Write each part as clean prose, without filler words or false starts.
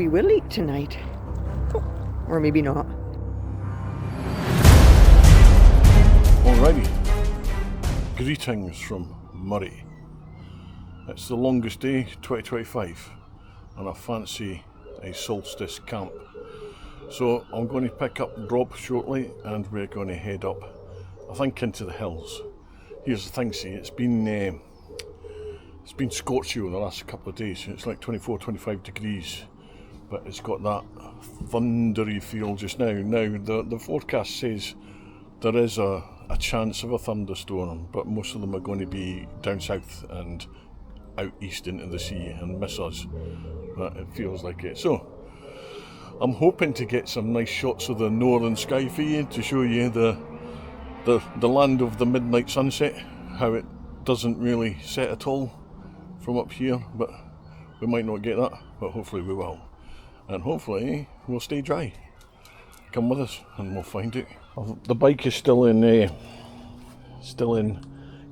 we will eat tonight. Oh, or maybe not. Alrighty, greetings from Murray. It's the longest day, 2025, and I fancy a solstice camp. So I'm going to pick up Rob shortly and we're going to head up, I think, into the hills. Here's the thing, see, it's been scorchy over the last couple of days. It's like 24, 25 degrees, but it's got that thundery feel just now. Now the forecast says there is a chance of a thunderstorm, but most of them are going to be down south and out east into the sea and miss us. But it feels like it. So I'm hoping to get some nice shots of the northern sky for you to show you the land of the midnight sunset, how it doesn't really set at all from up here, but we might not get that, but hopefully we will. And hopefully we'll stay dry. Come with us and we'll find it. The bike is still in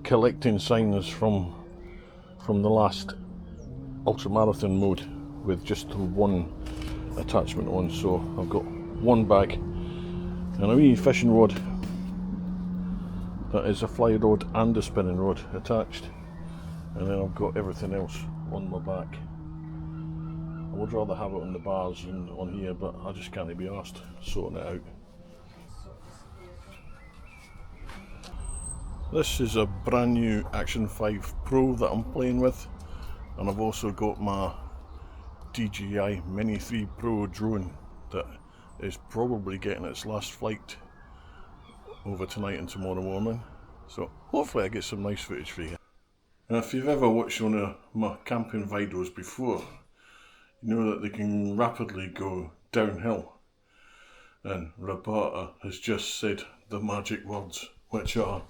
collecting signs from the last ultramarathon mode with just one attachment on, so I've got one bag and a wee fishing rod that is a fly rod and a spinning rod attached, and then I've got everything else on my back. I would rather have it on the bars and on here, but I just can't be arsed sorting it out. This is a brand new Action 5 Pro that I'm playing with, and I've also got my DJI Mini 3 Pro drone that is probably getting its last flight over tonight and tomorrow morning, so hopefully I get some nice footage for you. And if you've ever watched one of my camping videos before, you know that they can rapidly go downhill, and Roberta has just said the magic words, which are,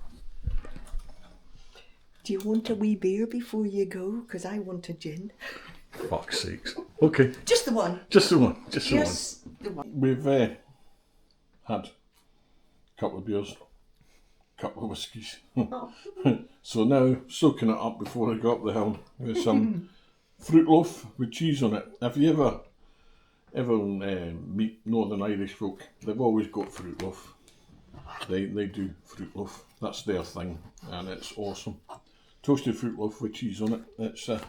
Do you want a wee beer before you go? Because I want a gin. fuck's sakes. Okay. Just the one. Just the one. Just The one. We've had a couple of beers, a couple of whiskies. So now soaking it up before I go up the hill with some fruit loaf with cheese on it. If you ever meet Northern Irish folk, they've always got fruit loaf. They do fruit loaf. That's their thing, and it's awesome. Toasted fruit loaf with cheese on it. It's nice.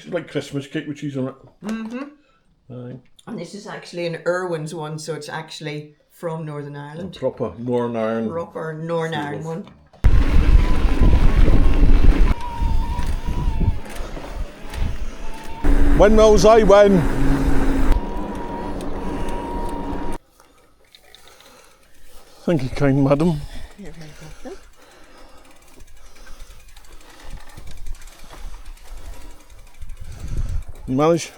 It's like Christmas cake with cheese on it. Mm-hmm. And this is actually an Irwin's one, so it's actually from Northern Ireland. A proper Northern Ireland. Proper Northern Ireland one. Windmills, I win. Thank you, kind madam. You're very welcome. You manage?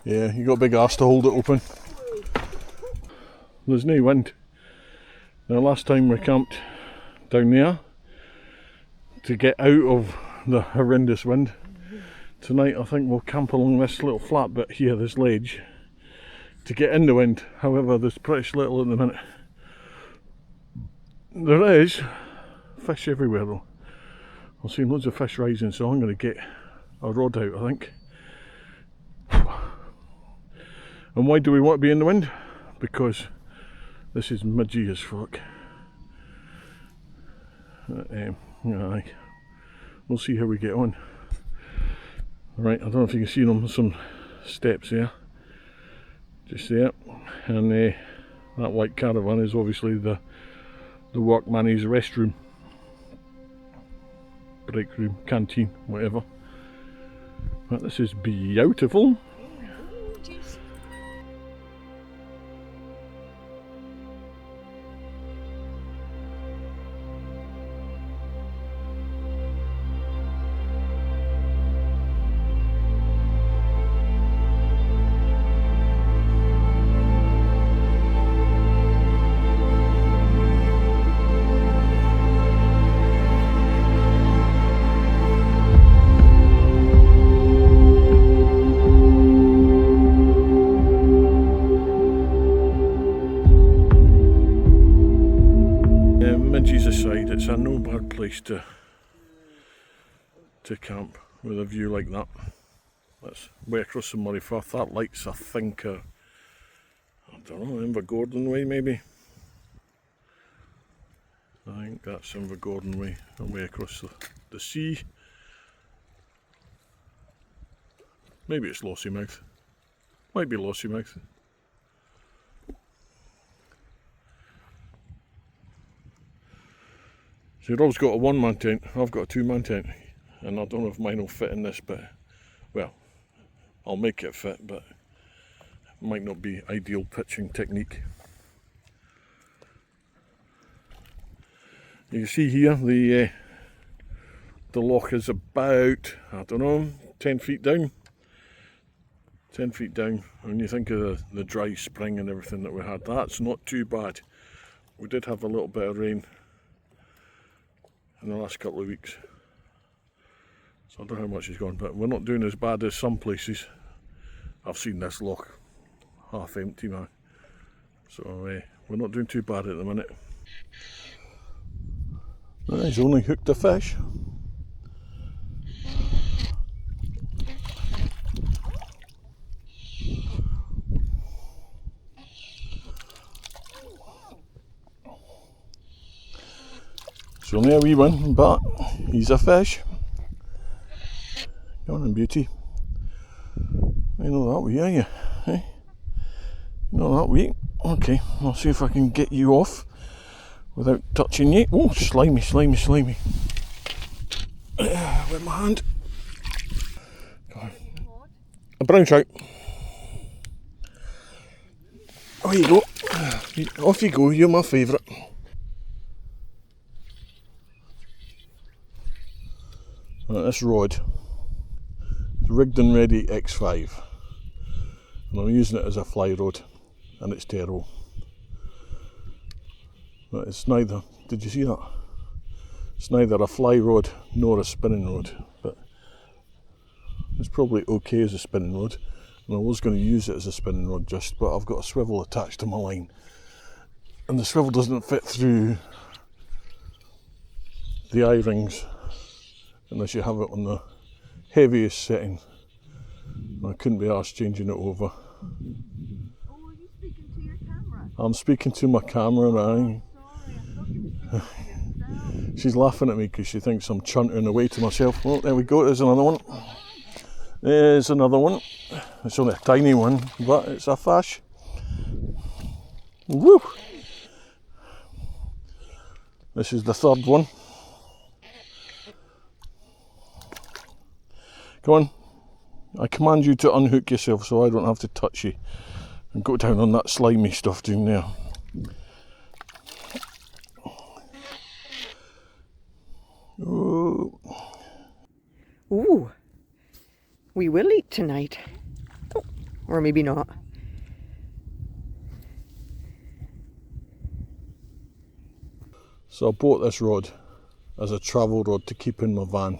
Yeah, you got a big arse to hold it open. There's no wind. Now, last time we camped down there to get out of the horrendous wind. Tonight I think we'll camp along this little flat bit here, this ledge, to get in the wind. However, there's pretty little at the minute. There is fish everywhere though. I've seen loads of fish rising, so I'm going to get a rod out, I think. And why do we want to be in the wind? Because this is midgy as fuck. Aye. We'll see how we get on. Right, I don't know if you can see them, some steps there. Just there. And that white caravan is obviously the workman's restroom. Break room, canteen, whatever. But this is beautiful. Aside, it's a no bad place to camp with a view like that. That's way across the Murray Firth. That light's, I think, I don't know, Invergordon way maybe. I think that's Invergordon way, way across the sea. Maybe it's Lossiemouth. Might be Lossiemouth. So Rob's got a one-man tent, I've got a two-man tent, and I don't know if mine will fit in this, but, well, I'll make it fit, but it might not be ideal pitching technique. You can see here the loch is about, I don't know, 10 feet down. 10 feet down. When you think of the dry spring and everything that we had, that's not too bad. We did have a little bit of rain in the last couple of weeks, so I don't know how much it's gone, but we're not doing as bad as some places. I've seen this loch half empty, man, so we're not doing too bad at the minute. He's only hooked a fish. It's only a wee one, but he's a fish. Come on, beauty. You know that wee, are you? Hey? You know that wee? Okay, I'll see if I can get you off without touching you. Oh, slimy, slimy, slimy. With my hand. Come on. A brown trout. Oh, you go. Off you go, you're my favourite. Right, this rod is rigged and ready X5, and I'm using it as a fly rod, and it's terrible. But it's neither, did you see that? It's neither a fly rod nor a spinning rod, but it's probably okay as a spinning rod, and I was going to use it as a spinning rod just, but I've got a swivel attached to my line, and the swivel doesn't fit through the eye-rings unless you have it on the heaviest setting. I couldn't be arsed changing it over. Oh, are you speaking to your camera? I'm speaking to my camera now. Sorry, I thought you were speaking to yourself. She's laughing at me because she thinks I'm chuntering away to myself. Well, there we go, there's another one. There's another one. It's only a tiny one, but it's a fish. Woo! This is the third one. Come on, I command you to unhook yourself so I don't have to touch you and go down on that slimy stuff down there. Ooh. Ooh, we will eat tonight. Oh, or maybe not. So I bought this rod as a travel rod to keep in my van.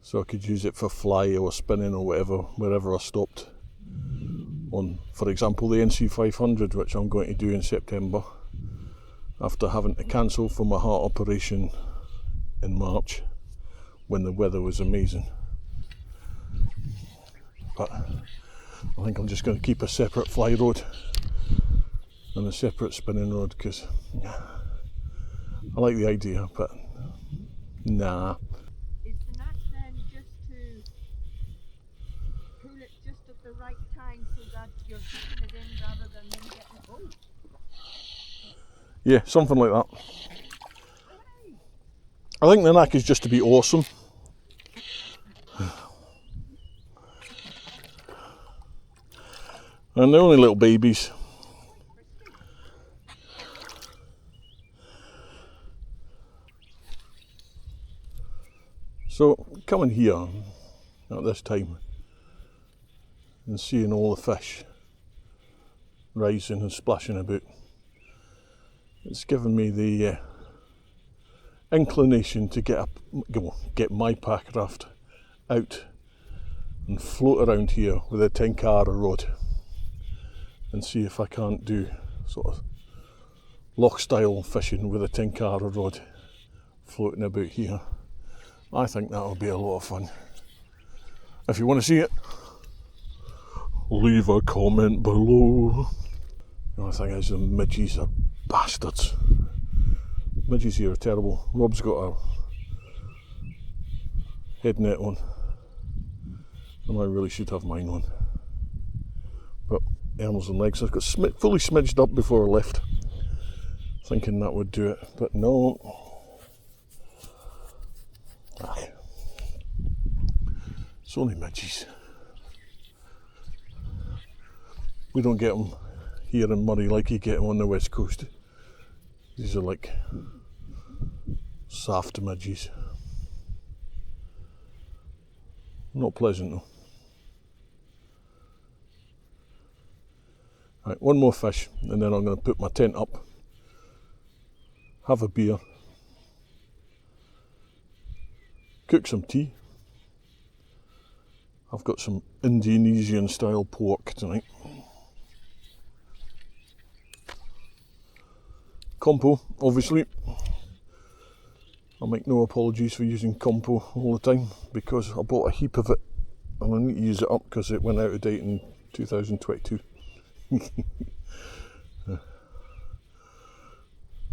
So I could use it for fly or spinning or whatever, wherever I stopped on, for example, the NC500, which I'm going to do in September, after having to cancel for my heart operation in March, when the weather was amazing. But I think I'm just going to keep a separate fly rod and a separate spinning rod, because I like the idea, but nah. Is the knack then just to pull it just at the right time so that you're keeping it in rather than then getting, oh, Yeah, something like that. I think the knack is just to be awesome. And they're only little babies. So coming here at this time and seeing all the fish rising and splashing about, it's given me the inclination to get my pack raft out and float around here with a Tenkara rod and see if I can't do sort of loch style fishing with a Tenkara rod floating about here. I think that'll be a lot of fun. If you want to see it, leave a comment below. The only thing is the midges are bastards. Midges here are terrible. Rob's got a head net on, and I really should have mine on. But arms and legs, I've got fully smidged up before I left, thinking that would do it, but no. It's only midges. We don't get them here in Murray like you get them on the west coast. These are like soft midges. Not pleasant though. Right, one more fish and then I'm going to put my tent up, have a beer, cook some tea. I've got some Indonesian style pork tonight. Compo, obviously. I make no apologies for using compo all the time because I bought a heap of it and I need to use it up because it went out of date in 2022.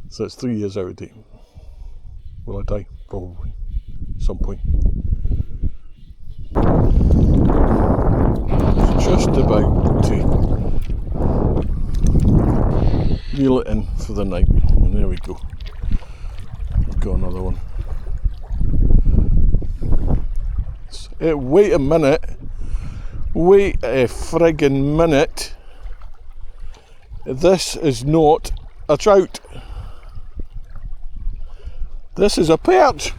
So it's 3 years out of date. Will I die? Probably. At some point. Just about to reel it in for the night, and there we go. We've got another one. Wait a minute. Wait a friggin' minute. This is not a trout. This is a perch.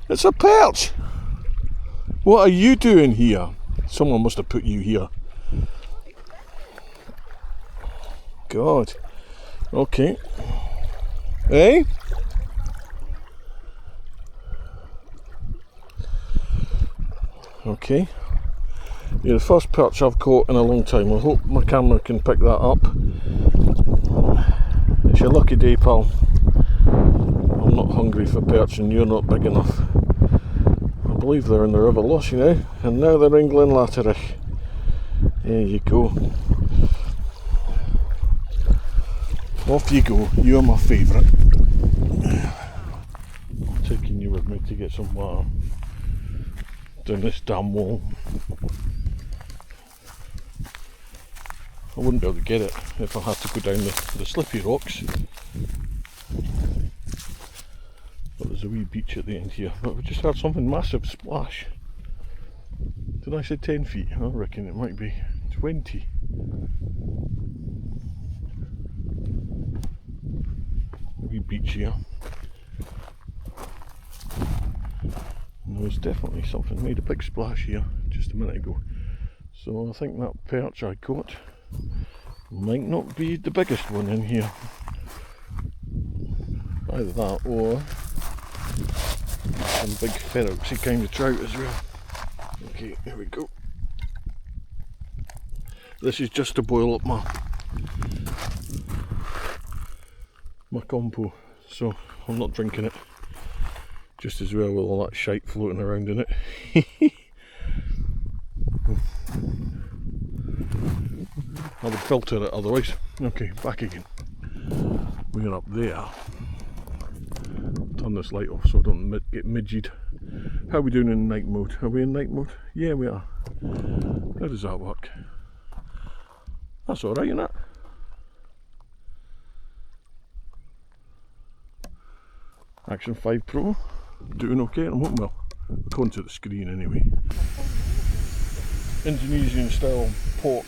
It's a perch. What are you doing here? Someone must have put you here. God. Okay. Eh? Okay. You're the first perch I've caught in a long time. I hope my camera can pick that up. It's your lucky day, pal. I'm not hungry for perch and you're not big enough. I believe they're in the River Loss, you know, and now they're in Glenlatterich. There you go. Off you go, you're my favourite. I'm taking you with me to get some water down this damn wall. I wouldn't be able to get it if I had to go down the slippy rocks. But there's a wee beach at the end here. But we just had something massive splash. Did I say 10 feet? I reckon it might be 20. A wee beach here. And there was definitely something made a big splash here just a minute ago. So I think that perch I caught might not be the biggest one in here. Either that or some big ferroxy kind of trout as well. Okay, here we go. This is just to boil up my compo, so I'm not drinking it. Just as well with all that shite floating around in it. I would filter it otherwise. Okay, back again. We're up there. Turn this light off so I don't get midged. How are we doing in night mode? Are we in night mode? Yeah, we are. How does that work? That's alright, isn't it? Action 5 Pro. Doing okay at the moment. Well, according to the screen anyway. Indonesian style pork.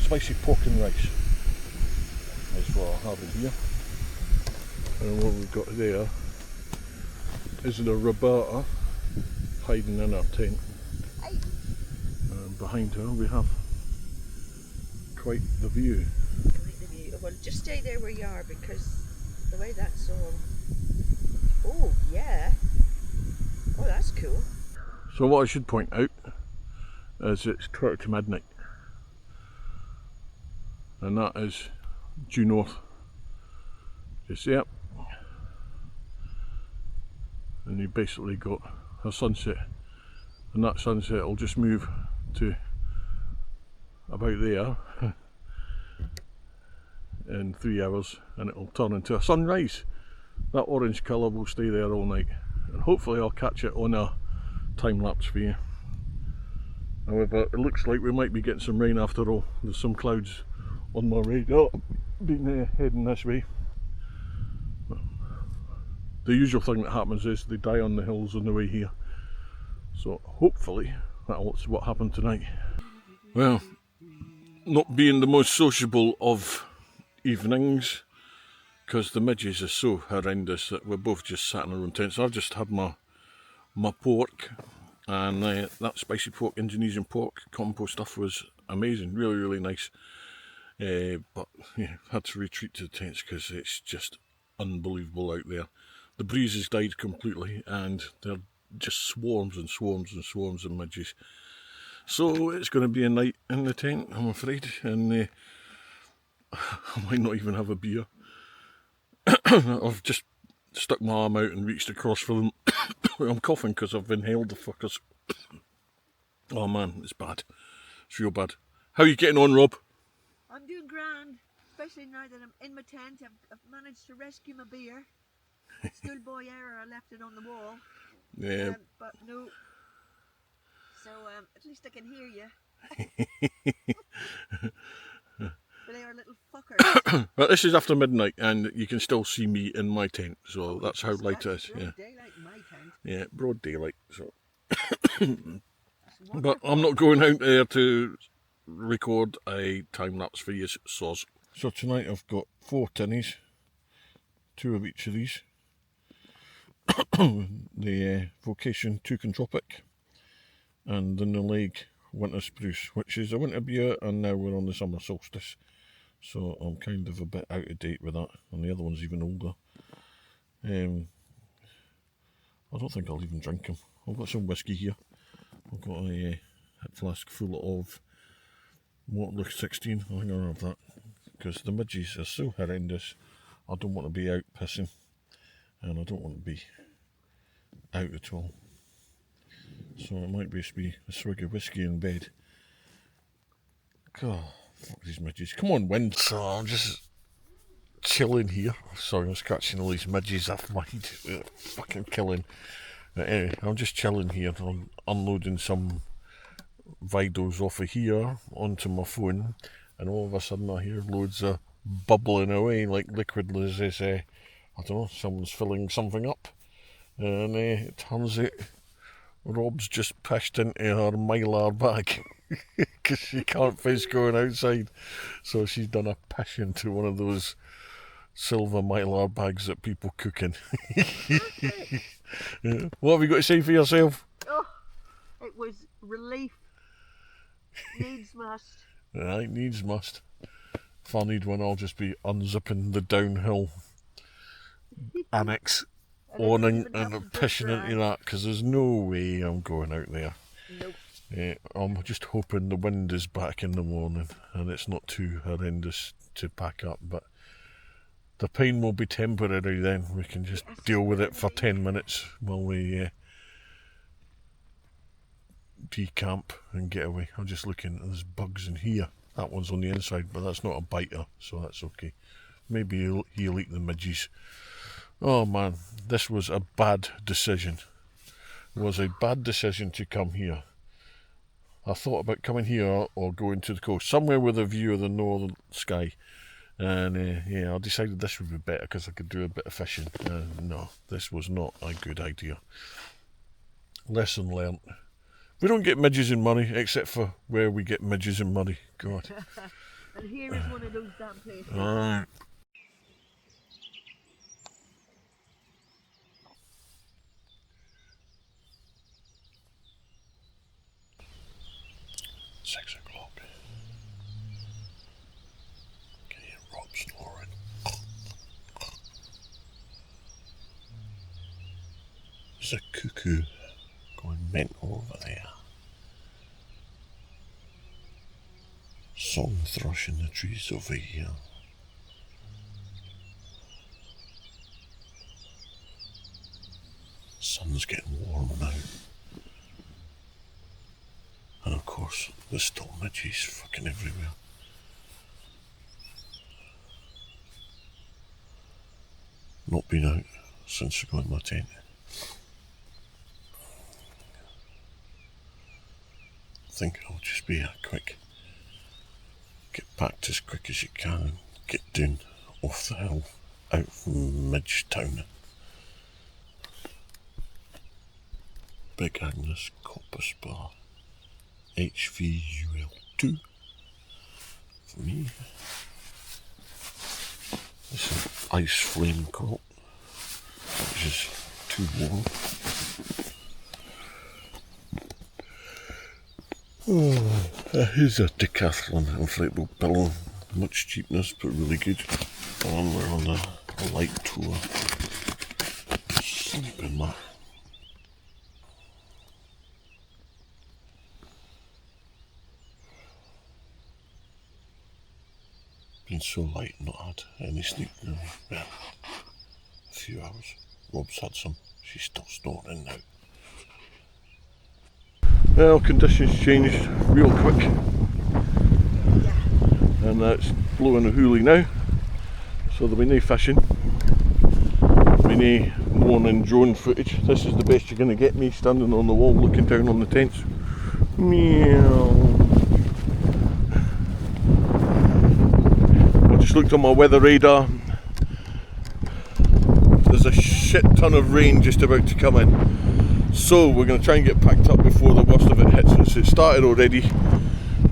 Spicy pork and rice. That's what I have in here. And what we've got there is the Roberta hiding in our tent. And behind her we have quite the view. Well, just stay there where you are because the way that's all. Oh, yeah. Oh, that's cool. So what I should point out is it's 20 to midnight. And that is due north. You see it? and you basically got a sunset, and that sunset will just move to about there in 3 hours, and it'll turn into a sunrise. That orange colour will stay there all night, and hopefully I'll catch it on a time lapse for you. However, it looks like we might be getting some rain after all. There's some clouds on my radar been heading this way. The usual thing that happens is they die on the hills on the way here, so hopefully that's what happened tonight. Well, not being the most sociable of evenings, because the midges are so horrendous that we're both just sat in our own tents. I've just had my pork, and that spicy pork, Indonesian pork combo stuff was amazing, really nice. But yeah, had to retreat to the tents because it's just unbelievable out there. The breeze has died completely, and they're just swarms and swarms and swarms of midges. So it's going to be a night in the tent, I'm afraid, and I might not even have a beer. I've just stuck my arm out and reached across for them. I'm coughing because I've inhaled the fuckers. Oh man, it's bad. It's real bad. How are you getting on, Rob? I'm doing grand, especially now that I'm in my tent. I've managed to rescue my beer. Schoolboy error, I left it on the wall. Yeah. But no. So at least I can hear you. But they are little fuckers. Well, this is after midnight, and you can still see me in my tent, so that's how light it is. Yeah. Daylight in my tent. Yeah, broad daylight. So, but I'm not going out there to record a time lapse for you, soz. So tonight I've got 4 tinnies, 2 of each of these. The Vocation Toucan Tropic, and the Nuleg Winter Spruce, which is a winter beer, and now we're on the summer solstice, so I'm kind of a bit out of date with that, and the other one's even older. I don't think I'll even drink them. I've got some whiskey here. I've got a head flask full of Waterloo 16. I think I'll have that, because the midges are so horrendous. I don't want to be out pissing, and I don't want to be out at all. So it might be a swig of whiskey in bed. God, fuck these midges. Come on, wind. So I'm just chilling here. Sorry, I'm scratching all these midges off my head. Fucking killing. But anyway, I'm just chilling here. I'm unloading some videos off of here onto my phone, and all of a sudden I hear loads of bubbling away like liquid as I say. I don't know, someone's filling something up. And it turns out Rob's just pished into her mylar bag because she can't face going outside, so she's done a pish into one of those silver mylar bags that people cook in. Yeah. What have you got to say for yourself? Oh, it was relief. Needs must. Right, needs must. If I need one, I'll just be unzipping the downhill annex awning and pishing into that, because there's no way I'm going out there. Nope. I'm just hoping the wind is back in the morning and it's not too horrendous to pack up, but the pain will be temporary then. We can just deal with it for 10 minutes while we decamp and get away. I'm just looking, there's bugs in here. That one's on the inside, but that's not a biter, so that's okay. Maybe he'll eat the midges. Oh man, this was a bad decision. It was a bad decision to come here. I thought about coming here or going to the coast, somewhere with a view of the northern sky. And yeah, I decided this would be better because I could do a bit of fishing. No, this was not a good idea. Lesson learnt. We don't get midges in Murray, except for where we get midges in Murray. God. And here is one of those damn places. Alright. Can you hear Rob snoring? There's a cuckoo going mental over there. Song thrush in the trees over here. Sun course, there's still midges fucking everywhere. Not been out since I got in my tent. I think it'll just be a quick get packed as quick as you can and get down off the hill out from Midge town. Big Agnes Copper Spur HVUL2 for me. This is ice flame crop, which is too warm. Oh, here's a Decathlon inflatable pillow. Much cheapness, but really good. And we're on a light tour. Sleeping mat. Been so light, not had any sleep now. Yeah, a few hours. Rob's had some. She's still snoring now. Well, conditions changed real quick. And it's blowing a hoolie now. So there'll be no fishing. There'll be no morning drone footage. This is the best you're going to get me standing on the wall looking down on the tents. Meow. Looked on my weather radar. There's a shit ton of rain just about to come in, so we're going to try and get packed up before the worst of it hits us. It started already.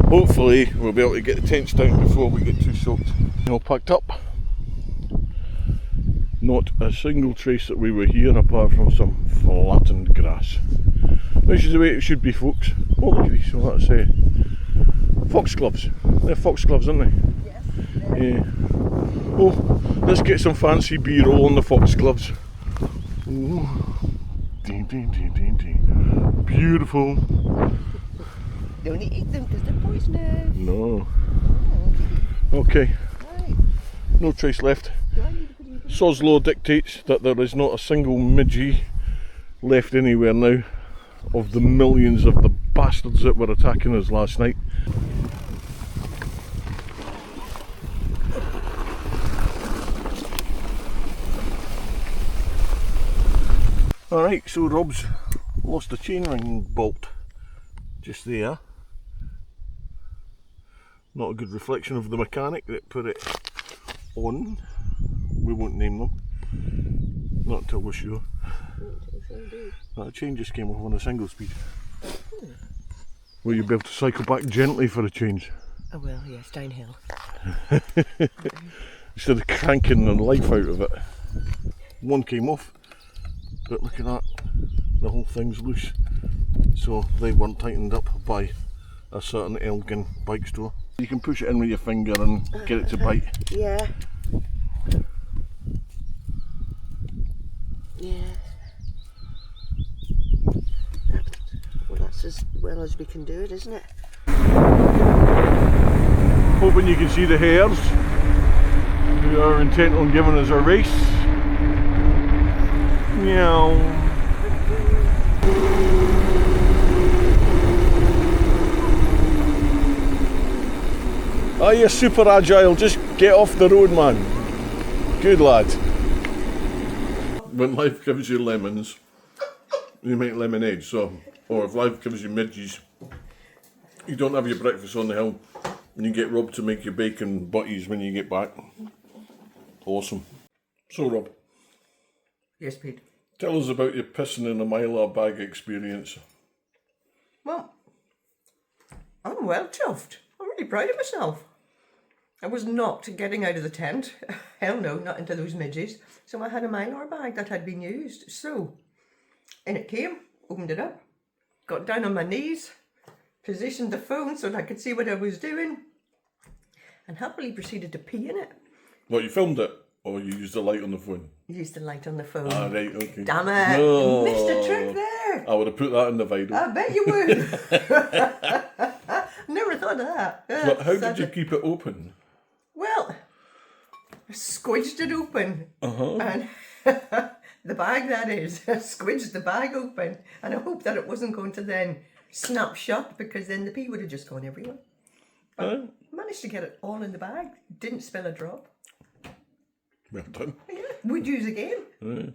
Hopefully we'll be able to get the tents down before we get too soaked. All packed up. Not a single trace that we were here apart from some flattened grass, which is the way it should be, folks. Oh, look at these. So let's say foxgloves. They're foxgloves, aren't they? Yeah. Oh, let's get some fancy B-roll on the foxgloves. Ding, ding, ding, ding, ding. Beautiful. Don't eat them because they're poisonous. No. Okay. Right. No trace left. Do I need to put anything? Sod's Law dictates that there is not a single midgie left anywhere now of the millions of the bastards that were attacking us last night. Alright, so Rob's lost a chainring bolt just there. Not a good reflection of the mechanic that put it on. We won't name them. Not until we're sure. That chain just came off on a single speed. Will you be able to cycle back gently for a change? I will, yes, downhill. Instead of cranking the life out of it. One came off. But look at that, the whole thing's loose. So they weren't tightened up by a certain Elgin bike store. You can push it in with your finger and get it to bite. Yeah. Yeah. Well, that's as well as we can do it, isn't it? Hoping you can see the hares who are intent on giving us a race. Meow. Oh, you're super agile, just get off the road, man. Good lad. When life gives you lemons, you make lemonade, so, or if life gives you midges, you don't have your breakfast on the hill, and you get Rob to make your bacon butties when you get back. Awesome. So Rob. Yes, Pete. Tell us about your pissing in a Mylar bag experience. Well, I'm well chuffed. I'm really proud of myself. I was not getting out of the tent. Hell no, not into those midges. So I had a Mylar bag that had been used. So in it came, opened it up, got down on my knees, positioned the phone so that I could see what I was doing, and happily proceeded to pee in it. What, you filmed it? Or you used the light on the phone? Used the light on the phone. Ah, right, okay. Damn it! No. You missed a trick there. I would have put that in the video. I bet you would. Never thought of that. But how did you keep it open? Well, I squished it open and The bag, that is. I squidged the bag open, and I hoped that it wasn't going to then snap shut, because then the pee would have just gone everywhere. But I managed to get it all in the bag. Didn't spill a drop. Well done. Yeah, would use again.